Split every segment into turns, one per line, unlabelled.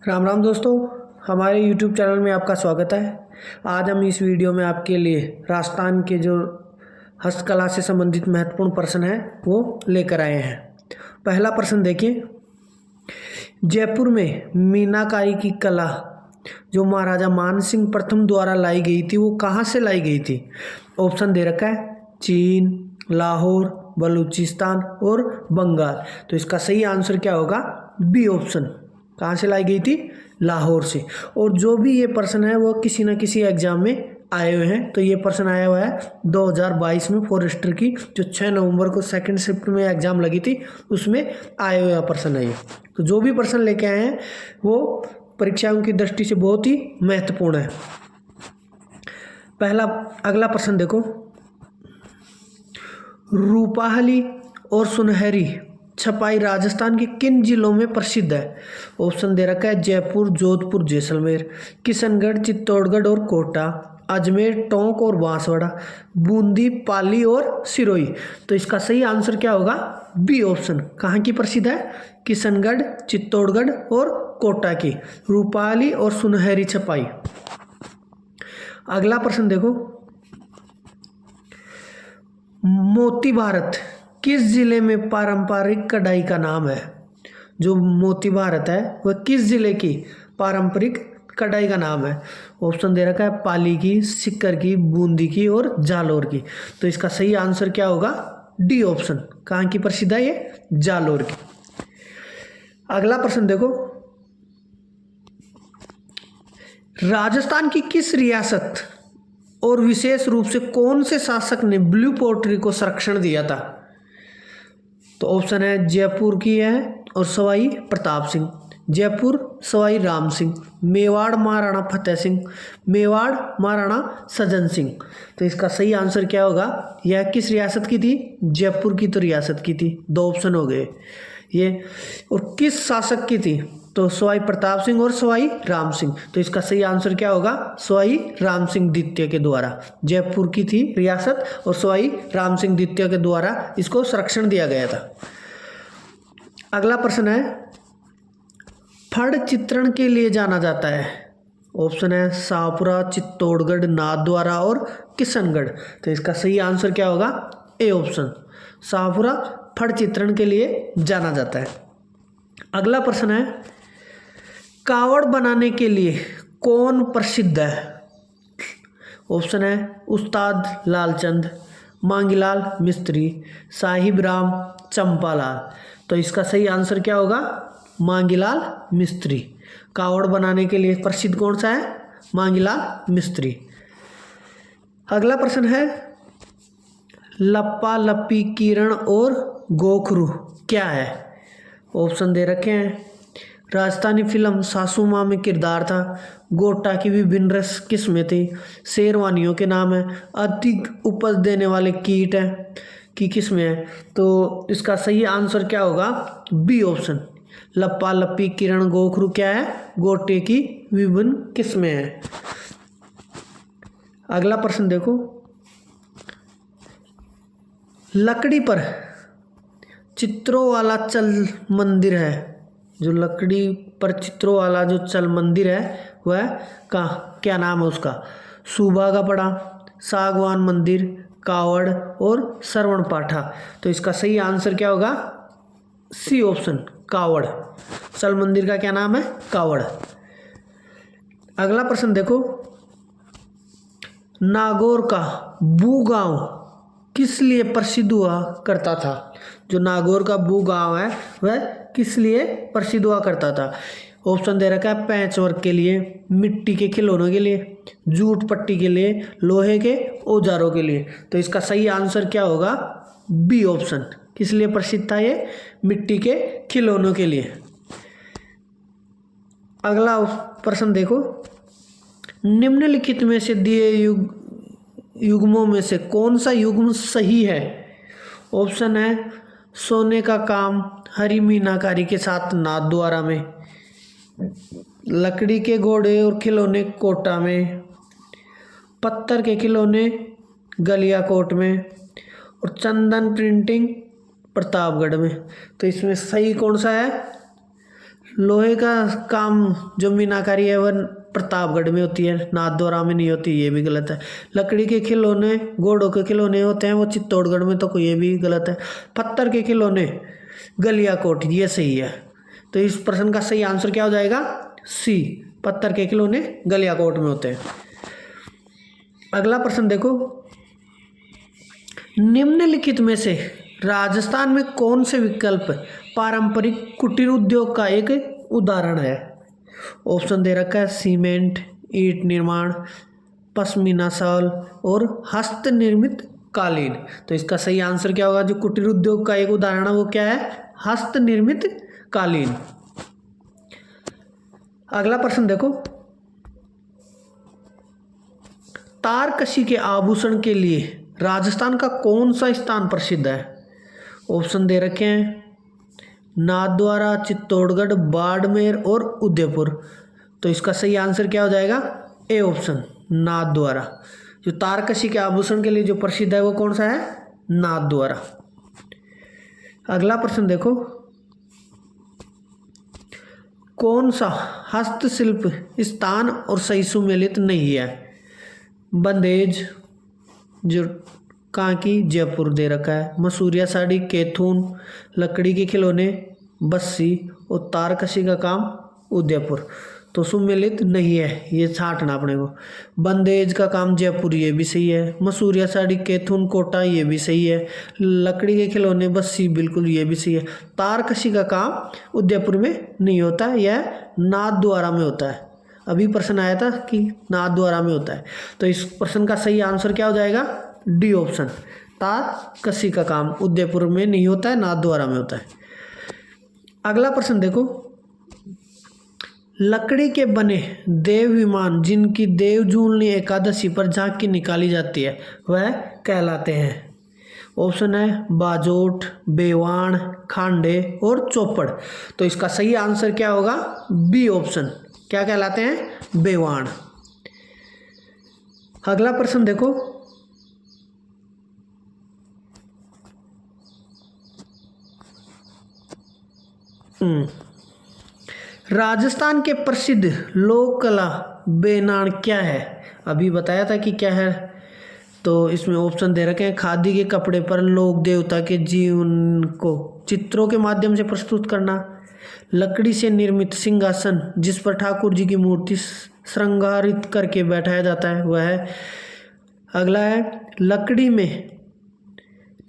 राम राम दोस्तों, हमारे YouTube channel में आपका स्वागत है। आज हम इस वीडियो में आपके लिए राजस्थान के जो हस्तकला से संबंधित महत्वपूर्ण प्रश्न हैं वो लेकर आए हैं। पहला प्रश्न देखिए, जयपुर में मीनाकारी की कला जो महाराजा मानसिंह प्रथम द्वारा लाई गई थी वो कहाँ से लाई गई थी? ऑप्शन दे रखा है चीन, लाहौर, बलूचिस्तान और बंगाल। तो इसका सही आंसर क्या होगा? B option. कहाँ से लाई गई थी? लाहौर से। और जो भी ये प्रश्न है वो किसी न किसी एग्जाम में आए हुए हैं। तो ये प्रश्न आया हुआ है 2022 में फॉरेस्टर की जो 6 नवंबर को सेकंड शिफ्ट में एग्जाम लगी थी उसमें आए हुए प्रश्न है ये। तो जो भी प्रश्न लेके आए हैं वो परीक्षाओं की दृष्टि से बहुत ही महत्वपूर्ण है। अगला प्रश्न देखो, रूपाहली और सुनहरी छपाई राजस्थान के किन जिलों में प्रसिद्ध है? ऑप्शन दे रखा है जयपुर, जोधपुर, जैसलमेर, किशनगढ़, चित्तौड़गढ़ और कोटा, अजमेर, टोंक और बांसवाड़ा, बूंदी, पाली और सिरोही। तो इसका सही आंसर क्या होगा? B option. कहाँ की प्रसिद्ध है? किशनगढ़, चित्तौड़गढ़ और कोटा की रूपाली और सुनहरी छपाई। अगला प्रश्न देखो, मोती भारत किस जिले में पारंपरिक कढ़ाई का नाम है? जो मोती भारत है वह किस जिले की पारंपरिक कढ़ाई का नाम है? ऑप्शन दे रखा है पाली की, सीकर की, बूंदी की और जालोर की। तो इसका सही आंसर क्या होगा? D option. कहाँ की प्रसिद्ध है ये? जालोर की। अगला प्रश्न देखो, राजस्थान की किस रियासत और विशेष रूप से कौन से शासक ने ब्लू पोट्री को संरक्षण दिया था? तो ऑप्शन है जयपुर की है और सवाई प्रताप सिंह, जयपुर सवाई राम सिंह, मेवाड़ महाराणा फतेह सिंह, मेवाड़ महाराणा सज्जन सिंह। तो इसका सही आंसर क्या होगा? यह किस रियासत की थी? जयपुर की तो रियासत की थी। 2 ऑप्शन हो गए ये। और किस शासक की थी? तो सवाई प्रताप सिंह और सवाई राम सिंह। तो इसका सही आंसर क्या होगा? सवाई राम सिंह द्वितीय के द्वारा। जयपुर की थी रियासत और सवाई राम सिंह द्वितीय के द्वारा इसको संरक्षण दिया गया था। अगला प्रश्न है, फड़ चित्रण के लिए जाना जाता है। ऑप्शन है शाहपुरा, चित्तौड़गढ़, नाथद्वारा और किशनगढ़। तो इसका सही आंसर क्या होगा? A option. शाहपुरा फड़ चित्रण के लिए जाना जाता है। अगला प्रश्न है, कावड़ बनाने के लिए कौन प्रसिद्ध है? ऑप्शन है उस्ताद लालचंद, मांगीलाल मिस्त्री, साहिब राम, चंपालाल। तो इसका सही आंसर क्या होगा? मांगीलाल मिस्त्री। कावड़ बनाने के लिए प्रसिद्ध कौन सा है? मांगीलाल मिस्त्री। अगला प्रश्न है, लप्पा लप्पी, किरण और गोखरू क्या है? ऑप्शन दे रखे हैं राजस्थानी फिल्म सासू माँ में किरदार था, गोटा की विभिन्न रस किस्में थी, शेरवानियों के नाम है, अधिक उपज देने वाले कीट है की किस्में है। तो इसका सही आंसर क्या होगा? B option. लप्पा लप्पी, किरण, गोखरू क्या है? गोटे की विभिन्न किस्में हैं। अगला प्रश्न देखो, लकड़ी पर चित्रों वाला चल मंदिर है। जो लकड़ी पर चित्रों वाला जो चल मंदिर है वह का क्या नाम है उसका? सुबा का पड़ा, सागवान मंदिर, कावड़ और श्रवण पाठा। तो इसका सही आंसर क्या होगा? सी ऑप्शन, कावड़। चल मंदिर का क्या नाम है? कावड़। अगला प्रश्न देखो, नागौर का बू गांव किस लिए प्रसिद्ध हुआ करता था? जो नागौर का बू गांव है वह किस लिए प्रसिद्ध हुआ करता था? ऑप्शन दे रखा है पैच वर्क के लिए, मिट्टी के खिलौनों के लिए, जूट पट्टी के लिए, लोहे के औजारों के लिए। तो इसका सही आंसर क्या होगा? B option. किस लिए प्रसिद्ध था ये? मिट्टी के खिलौनों के लिए। अगला प्रश्न देखो, निम्नलिखित में से दिए युग्मों में से कौन सा युग्म सही है? ऑप्शन है सोने का काम हरी मीनाकारी के साथ नाथद्वारा में, लकड़ी के घोड़े और खिलौने कोटा में, पत्थर के खिलौने गलियाकोट में और चंदन प्रिंटिंग प्रतापगढ़ में। तो इसमें सही कौन सा है? लोहे का काम जो मीनाकारी है वह प्रतापगढ़ में होती है, नाथद्वारा में नहीं होती, ये भी गलत है। लकड़ी के खिलौने, घोड़ों के खिलौने होते हैं वो चित्तौड़गढ़ में, तो ये भी गलत है। पत्थर के खिलौने गलियाकोट, ये सही है। तो इस प्रश्न का सही आंसर क्या हो जाएगा? सी, पत्थर के खिलौने गलियाकोट में होते हैं। अगला प्रश्न देखो, निम्नलिखित में से राजस्थान में कौन से विकल्प पारंपरिक कुटीर उद्योग का एक उदाहरण है? ऑप्शन दे रखा है सीमेंट, ईंट निर्माण, पश्मीना शॉल और हस्त निर्मित कालीन। तो इसका सही आंसर क्या होगा? जो कुटीर उद्योग का एक उदाहरण है वो क्या है? हस्त निर्मित कालीन। अगला प्रश्न देखो, तारकशी के आभूषण के लिए राजस्थान का कौन सा स्थान प्रसिद्ध है? ऑप्शन दे रखे हैं नाथद्वारा, चित्तौड़गढ़, बाड़मेर और उदयपुर। तो इसका सही आंसर क्या हो जाएगा? A option, Nathdwara. जो तारकशी के आभूषण के लिए जो प्रसिद्ध है वो कौन सा है? नाथद्वारा। अगला प्रश्न देखो, कौन सा हस्तशिल्प स्थान और सही सुमेलित नहीं है? बंदेज, जो कांकी, जयपुर दे रखा है। मसूरिया साड़ी, कैथून, लकड़ी के खिलौने, बस्सी और तारकशी का काम उदयपुर। तो सुमेलित नहीं है, ये छांटना अपने को। बंदेज का काम जयपुर, ये भी सही है। मसूरिया साड़ी, कैथून, कोटा, ये भी सही है। लकड़ी के खिलौने, बस्सी, बिल्कुल ये भी सही है। तारकशी का काम उदयपुर में नहीं होता है, यह नाथद्वारा में होता है। अभी प्रश्न आया था कि नाथद्वारा में होता है। तो इस प्रश्न का सही आंसर क्या हो जाएगा? डी ऑप्शन, तारकशी का काम उदयपुर में नहीं होता है, नाथद्वारा में होता है। अगला प्रश्न देखो, लकड़ी के बने देव विमान जिनकी देवजूलनी एकादशी पर झांकी निकाली जाती है वह कहलाते हैं? ऑप्शन है बाजोट, बेवाण, खांडे और चौपड़। तो इसका सही आंसर क्या होगा? बी ऑप्शन, क्या कहलाते हैं? बेवाण। अगला प्रश्न देखो, राजस्थान के प्रसिद्ध लोक कला बेनाण क्या है? अभी बताया था कि क्या है। तो इसमें ऑप्शन दे रखे हैं खादी के कपड़े पर लोक देवता के जीवन को चित्रों के माध्यम से प्रस्तुत करना, लकड़ी से निर्मित सिंहासन जिस पर ठाकुर जी की मूर्ति श्रृंगारित करके बैठाया जाता है वह है। अगला है लकड़ी में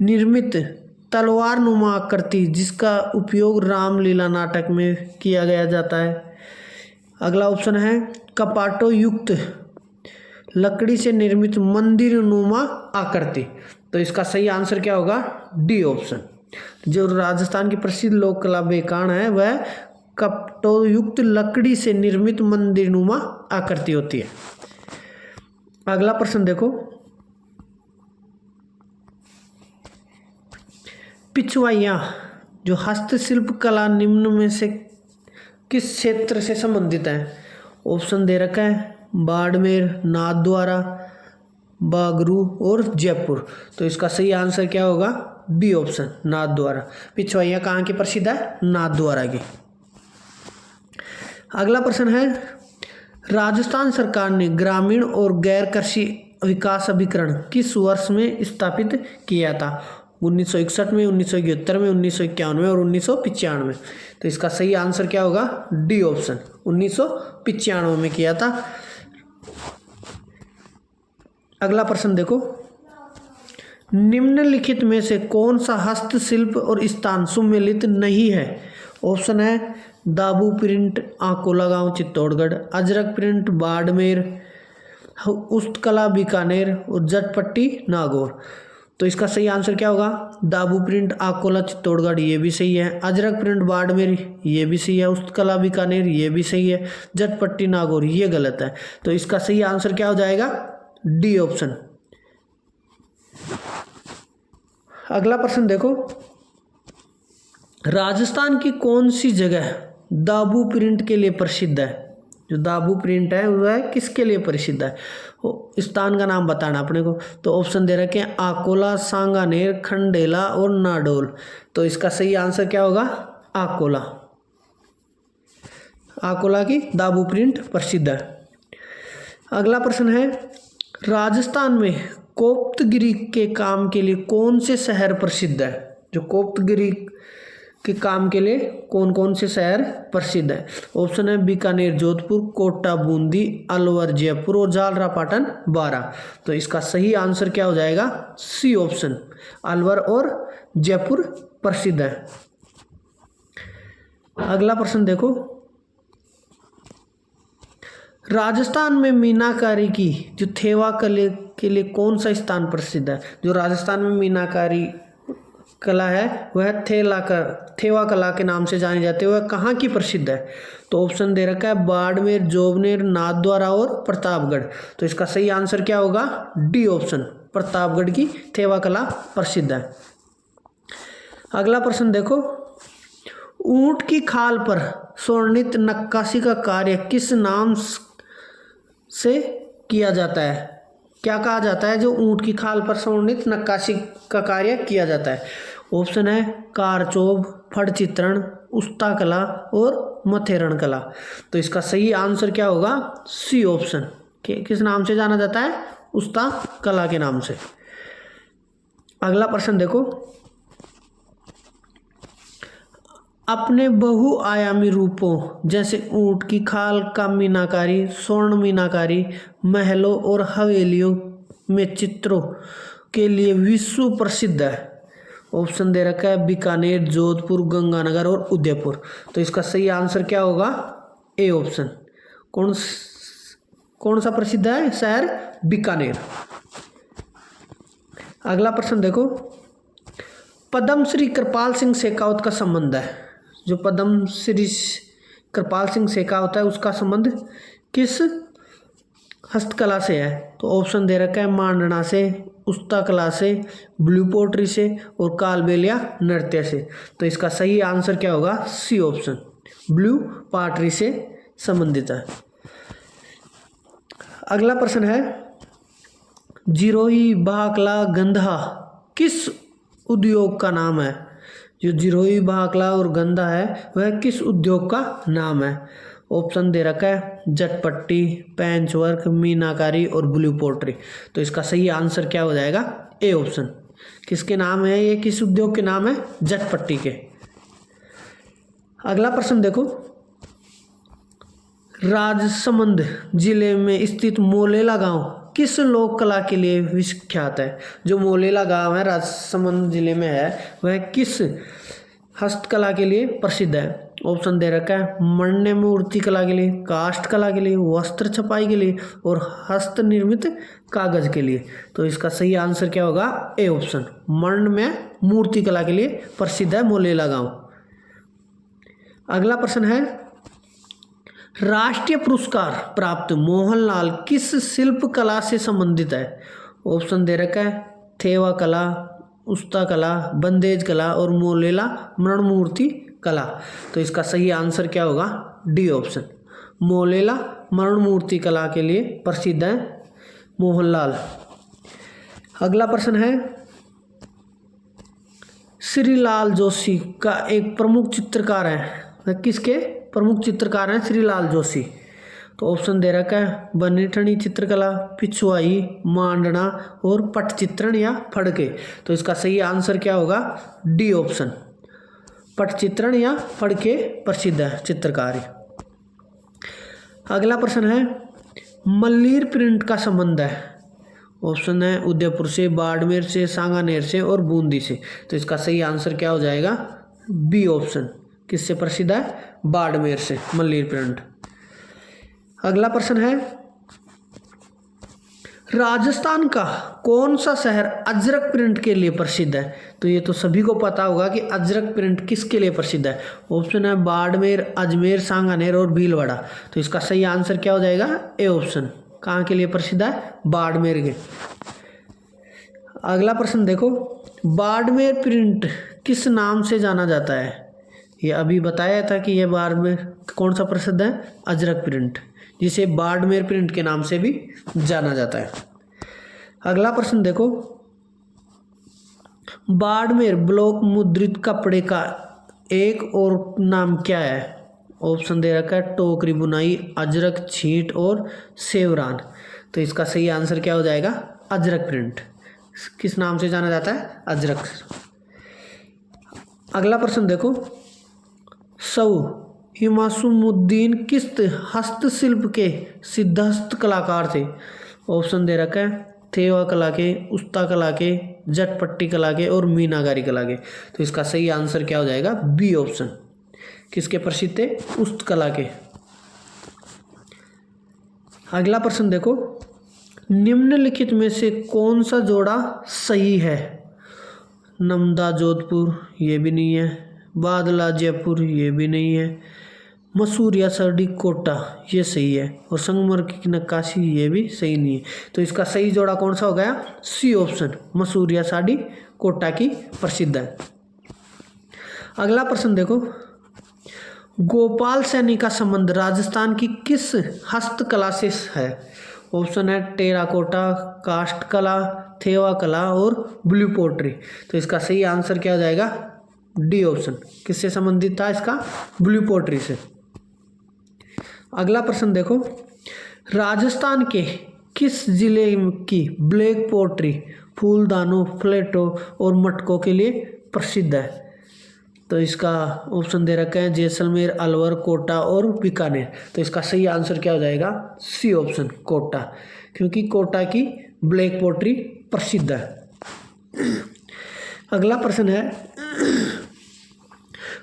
निर्मित तलवार नुमा आकृति जिसका उपयोग रामलीला नाटक में किया गया जाता है। अगला ऑप्शन है कपाटों युक्त लकड़ी से निर्मित मंदिर नुमा आकृति। तो इसका सही आंसर क्या होगा? D option. जो राजस्थान की प्रसिद्ध लोक कला बेकान है वह कपटों युक्त लकड़ी से निर्मित मंदिर नुमा आकृति होती है। अगला प्रश्न देखो, पिछवाइयाँ जो हस्तशिल्प कला निम्न में से किस क्षेत्र से संबंधित है? ऑप्शन दे रखा है बाड़मेर, नाथद्वारा, बागरू और जयपुर। तो इसका सही आंसर क्या होगा? B option, Nathdwara. पिछवाइयाँ कहाँ की प्रसिद्ध है? नाथद्वारा की। अगला प्रश्न है राजस्थान सरकार ने ग्रामीण और गैर कृषि विकास अभिकरण किस वर्ष में स्थापित किया था? 1961 में, 1971 में, 1991 और 1995। तो इसका सही आंसर क्या होगा? डी ऑप्शन, 1995 में किया था। अगला प्रश्न देखो, निम्नलिखित में से कौन सा हस्तशिल्प और स्थान सुमेलित नहीं है? ऑप्शन है दाबू प्रिंट, आकोला गांव, चित्तौड़गढ़, अजरक प्रिंट, बाड़मेर, उस्तकला बीकानेर और जटपट्टी नागौर। तो इसका सही आंसर क्या होगा? दाबू प्रिंट, आकोला, चित्तौड़गढ़, ये भी सही है। अजरक प्रिंट, बाड़मेर, ये भी सही है। उस्तकला बीकानेर, ये भी सही है। जटपट्टी नागौर, ये गलत है। तो इसका सही आंसर क्या हो जाएगा? D option. अगला प्रश्न देखो, राजस्थान की कौन सी जगह दाबू प्रिंट के लिए प्रसिद्ध है? जो दाबू प्रिंट है वह किसके लिए प्रसिद्ध है? स्थान का नाम बताना अपने को। तो ऑप्शन दे रखे हैं आकोला, सांगानेर, खंडेला और नाडोल। तो इसका सही आंसर क्या होगा? आकोला। अकोला की दाबू प्रिंट प्रसिद्ध है। अगला प्रश्न है, राजस्थान में कोप्तगिरी के काम के लिए कौन से शहर प्रसिद्ध है? जो कोप्तगिरी के काम के लिए कौन कौन से शहर प्रसिद्ध है? ऑप्शन है बीकानेर जोधपुर, कोटा बूंदी, अलवर जयपुर और झालरापाटन बारां। तो इसका सही आंसर क्या हो जाएगा? सी ऑप्शन, अलवर और जयपुर प्रसिद्ध है। अगला प्रश्न देखो, राजस्थान में मीनाकारी की जो थेवा कला के लिए कौन सा स्थान प्रसिद्ध है? जो राजस्थान में मीनाकारी कला है वह थेवा कला के नाम से जानी जाती है, वह कहाँ की प्रसिद्ध है? तो ऑप्शन दे रखा है बाड़मेर, जोबनेर, नाथद्वारा और प्रतापगढ़। तो इसका सही आंसर क्या होगा? डी ऑप्शन, प्रतापगढ़ की थेवा कला प्रसिद्ध है। अगला प्रश्न देखो, ऊंट की खाल पर स्वर्णित नक्काशी का कार्य किस नाम से किया जाता है? क्या कहा जाता है जो ऊंट की खाल पर स्वर्णित नक्काशी का कार्य किया जाता है? ऑप्शन है कारचौब, फड़ चित्रण, उस्ता कला और मथेरण कला। तो इसका सही आंसर क्या होगा? सी ऑप्शन, किस नाम से जाना जाता है? उस्ता कला के नाम से। अगला प्रश्न देखो, अपने बहुआयामी रूपों जैसे ऊंट की खाल का मीनाकारी, स्वर्ण मीनाकारी, महलों और हवेलियों में चित्रों के लिए विश्व प्रसिद्ध है। ऑप्शन दे रखा है बीकानेर, जोधपुर, गंगानगर और उदयपुर। तो इसका सही आंसर क्या होगा? ए ऑप्शन, कौन सा प्रसिद्ध है शहर? बीकानेर। अगला प्रश्न देखो, पद्मश्री कृपाल सिंह शेखावत का संबंध है, जो पद्मश्री कृपाल सिंह शेखावत है उसका संबंध किस हस्तकला से है? तो ऑप्शन दे रखा है मांडना से, उस्ता कला से, ब्लू पोट्री से और कालबेलिया नृत्य से। तो इसका सही आंसर क्या होगा? सी ऑप्शन, ब्लू पॉटरी से संबंधित है। अगला प्रश्न है, जिरोही, भाकला, गंधा किस उद्योग का नाम है? जो जिरोही, भाकला और गंधा है वह किस उद्योग का नाम है? ऑप्शन दे रखा है जटपट्टी, पैंच वर्क, मीनाकारी और ब्लू पोट्री। तो इसका सही आंसर क्या हो जाएगा? ए ऑप्शन, किसके नाम है ये, किस उद्योग के नाम है? जटपट्टी के। अगला प्रश्न देखो, राजसमंद जिले में स्थित मोलेला गांव किस लोक कला के लिए विख्यात है? जो मोलेला गांव है राजसमंद जिले में है वह किस हस्तकला के लिए प्रसिद्ध है? ऑप्शन दे रखा है मण्य मूर्ति कला के लिए, काष्ठ कला के लिए, वस्त्र छपाई के लिए और हस्त निर्मित कागज के लिए। तो इसका सही आंसर क्या होगा? ए ऑप्शन, मण्य में मूर्ति कला के लिए प्रसिद्ध है मोलेला गांव। अगला प्रश्न है, राष्ट्रीय पुरस्कार प्राप्त मोहनलाल किस शिल्प कला से संबंधित है? ऑप्शन दे रखा है थेवा कला, उस्ता कला, बंदेज कला और मोलेला मरणमूर्ति कला। तो इसका सही आंसर क्या होगा? डी ऑप्शन, मोलेला मरणमूर्ति कला के लिए प्रसिद्ध है मोहनलाल। अगला प्रश्न है, श्रीलाल जोशी का एक प्रमुख चित्रकार है, किसके प्रमुख चित्रकार हैं श्रीलाल जोशी? तो ऑप्शन दे रखा है बनीठनी चित्रकला, पिछुआई, मांडना और पटचित्रण या फड़के। तो इसका सही आंसर क्या होगा? डी ऑप्शन, पटचित्रण या फड़के प्रसिद्ध है चित्रकारी। अगला प्रश्न है, मल्लीर प्रिंट का संबंध है। ऑप्शन है उदयपुर से, बाड़मेर से, सांगानेर से और बूंदी से। तो इसका सही आंसर क्या हो जाएगा? बी ऑप्शन, किससे प्रसिद्ध है? बाड़मेर से मल्लीर प्रिंट। अगला प्रश्न है, राजस्थान का कौन सा शहर अजरक प्रिंट के लिए प्रसिद्ध है? तो ये तो सभी को पता होगा कि अजरक प्रिंट किसके लिए प्रसिद्ध है। ऑप्शन है बाड़मेर, अजमेर, सांगानेर और भीलवाड़ा। तो इसका सही आंसर क्या हो जाएगा? ए ऑप्शन, कहाँ के लिए प्रसिद्ध है? बाड़मेर के। अगला प्रश्न देखो, बाड़मेर प्रिंट किस नाम से जाना जाता है? ये अभी बताया था कि ये बाड़मेर कौन सा प्रसिद्ध है? अजरक प्रिंट, जिसे बाड़मेर प्रिंट के नाम से भी जाना जाता है। अगला प्रश्न देखो, बाड़मेर ब्लॉक मुद्रित कपड़े का एक और नाम क्या है? ऑप्शन दे रखा है टोकरी बुनाई, अजरक, छींट और सेवरान। तो इसका सही आंसर क्या हो जाएगा? अजरक प्रिंट। किस नाम से जाना जाता है? अजरक। अगला प्रश्न देखो, सौ हिमासुमुद्दीन किस हस्तशिल्प के सिद्धहस्त कलाकार थे? ऑप्शन दे रखा है थेवा कला के, उस्ता कला के, जटपट्टी कला के और मीनाकारी कला के। तो इसका सही आंसर क्या हो जाएगा? B option. किसके प्रसिद्ध थे? उस्त कला के। अगला प्रश्न देखो, निम्नलिखित में से कौन सा जोड़ा सही है? नमदा जोधपुर, ये भी नहीं है। बादला जयपुर, ये भी नहीं है। मसूरिया सरडी कोटा, ये सही है। और संगमरमर की नक्काशी, ये भी सही नहीं है। तो इसका सही जोड़ा कौन सा हो गया? सी ऑप्शन, मसूरिया साड़ी कोटा की प्रसिद्ध है। अगला प्रश्न देखो, गोपाल सैनी का संबंध राजस्थान की किस हस्तकला से है? ऑप्शन है टेराकोटा, कास्ट कला, थेवा कला और ब्लू पोट्री। तो इसका सही आंसर क्या हो जाएगा? D option. किससे संबंधित था इसका? ब्लू पोट्री से। अगला प्रश्न देखो, राजस्थान के किस जिले की ब्लैक पोट्री फूलदानों, प्लेटों और मटकों के लिए प्रसिद्ध है? तो इसका ऑप्शन दे रखा है जैसलमेर, अलवर, कोटा और बीकानेर। तो इसका सही आंसर क्या हो जाएगा? सी ऑप्शन, कोटा, क्योंकि कोटा की ब्लैक पोट्री प्रसिद्ध है। अगला प्रश्न है,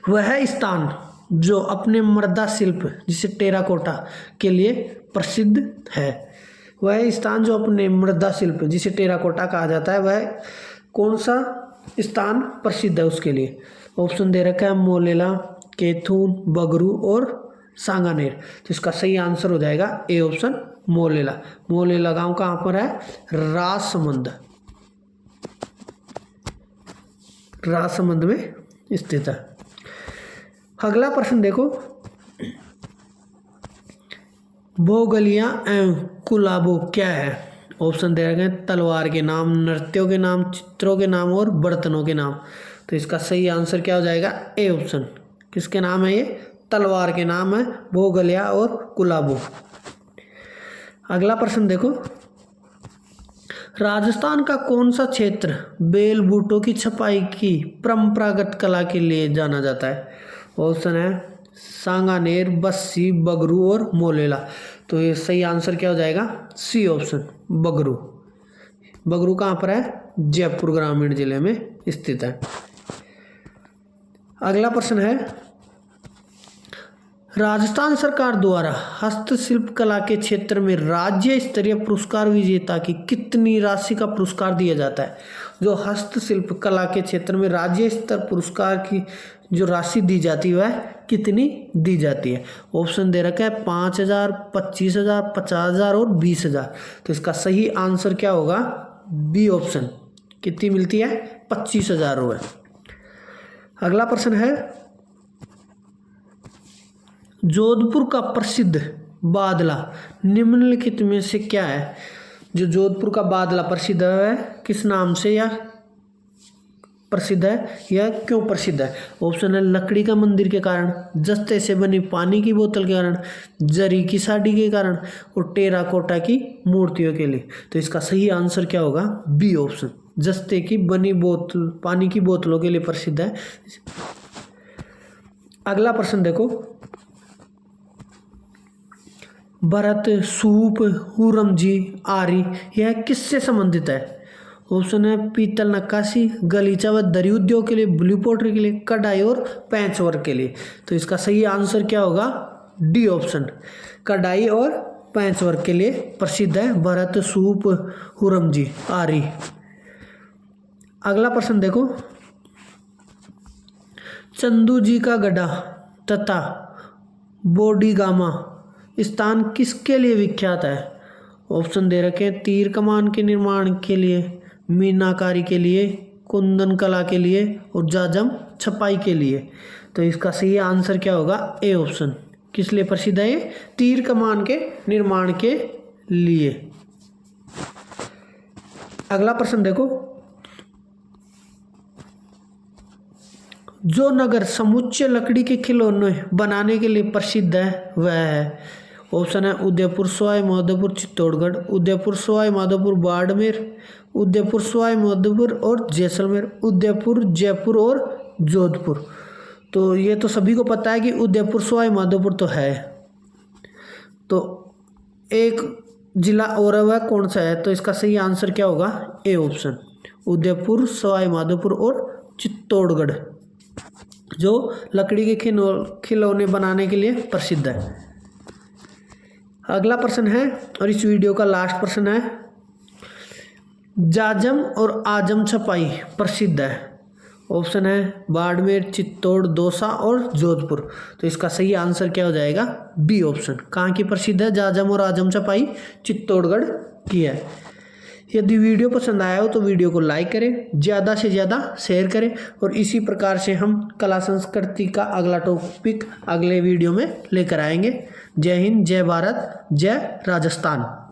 वह स्थान जो अपने मृदा शिल्प जिसे टेराकोटा के लिए प्रसिद्ध है, वह स्थान जो अपने मृदा शिल्प जिसे टेराकोटा कहा जाता है, वह कौन सा स्थान प्रसिद्ध है उसके लिए? ऑप्शन दे रखा है मोलेला, कैथून, बगरू और सांगानेर। तो इसका सही आंसर हो जाएगा ए ऑप्शन, मोलेला। मोलेला गांव कहाँ पर है? राजसमंद, राजसमंद में स्थित है। अगला प्रश्न देखो, भोगलियां एवं कुलाबो क्या है? ऑप्शन दे रखे हैं तलवार के नाम, नृत्यों के नाम, चित्रों के नाम और बर्तनों के नाम। तो इसका सही आंसर क्या हो जाएगा? A option. किसके नाम है ये? तलवार के नाम है भोगलिया और कुलाबो। अगला प्रश्न देखो, राजस्थान का कौन सा क्षेत्र बेल बूटों की छपाई की परंपरागत कला के लिए जाना जाता है? ऑप्शन है सांगानेर, बस्सी, बगरू और मोलेला। तो ये सही आंसर क्या हो जाएगा? C option, Bagru. बगरू कहाँ पर है? जयपुर ग्रामीण जिले में स्थित है। अगला प्रश्न है, राजस्थान सरकार द्वारा हस्तशिल्प कला के क्षेत्र में राज्य स्तरीय पुरस्कार विजेता की कितनी राशि का पुरस्कार दिया जाता है? जो हस्तशिल्प कला के क्षेत्र में राज्य स्तर पुरस्कार की जो राशि दी जाती है वह कितनी दी जाती है? ऑप्शन दे रखा है 5,000, 25,000, 50,000 और 20,000। तो इसका सही आंसर क्या होगा? B option. कितनी मिलती है? 25,000 रुपये। अगला प्रश्न है, जोधपुर का प्रसिद्ध बादला निम्नलिखित में से क्या है? जो जोधपुर का बादला प्रसिद्ध है किस नाम से या प्रसिद्ध है या क्यों प्रसिद्ध है? ऑप्शन है लकड़ी का मंदिर के कारण, जस्ते से बनी पानी की बोतल के कारण, जरी की साड़ी के कारण और टेराकोटा की मूर्तियों के लिए। तो इसका सही आंसर क्या होगा? बी ऑप्शन, जस्ते की बनी बोतल, पानी की बोतलों के लिए प्रसिद्ध है। अगला प्रश्न देखो, भरत, सूप, हुरमजी, आरी, यह किससे संबंधित है? ऑप्शन है पीतल नक्काशी, गलीचा व दरी उद्योग के लिए, ब्लू पोट्री के लिए, कढ़ाई और पैंच वर्क के लिए। तो इसका सही आंसर क्या होगा? डी ऑप्शन, कढ़ाई और पैंच वर्क के लिए प्रसिद्ध है भरत, सूप, हुरमजी, आरी। अगला प्रश्न देखो, चंदू जी का गढ़ा तथा बोडीगामा स्थान किसके लिए विख्यात है? ऑप्शन दे रखे हैं तीर कमान के निर्माण के लिए, मीनाकारी के लिए, कुंदन कला के लिए और जाजम छपाई के लिए। तो इसका सही आंसर क्या होगा? A option. किस लिए प्रसिद्ध है ये? तीर कमान के निर्माण के लिए। अगला प्रश्न देखो, जो नगर समुच्चय लकड़ी के खिलौने बनाने के लिए प्रसिद्ध है वह है। ऑप्शन है उदयपुर, सवाई माधोपुर, चित्तौड़गढ़, उदयपुर, सवाई माधोपुर, बाड़मेर, उदयपुर, सवाई माधोपुर और जैसलमेर, उदयपुर, जयपुर और जोधपुर। तो ये तो सभी को पता है कि उदयपुर, सवाई माधोपुर तो है। तो एक जिला और है, वह कौन सा है? तो इसका सही आंसर क्या होगा? ए ऑप्शन, उदयपुर, सवाई माधोपुर और चित्तौड़गढ़, जो लकड़ी के खिलौने बनाने के लिए प्रसिद्ध है। अगला प्रश्न है और इस वीडियो का लास्ट प्रश्न है, जाजम और आजम छपाई प्रसिद्ध है। ऑप्शन है बाड़मेर, चित्तौड़, दौसा और जोधपुर। तो इसका सही आंसर क्या हो जाएगा? B option. कहाँ की प्रसिद्ध है जाजम और आजम छपाई? चित्तौड़गढ़ की है। यदि वीडियो पसंद आया हो तो वीडियो को लाइक करें, ज़्यादा से ज़्यादा शेयर करें और इसी प्रकार से हम कला संस्कृति का अगला टॉपिक अगले वीडियो में लेकर आएंगे। जय हिंद, जय भारत, जय राजस्थान।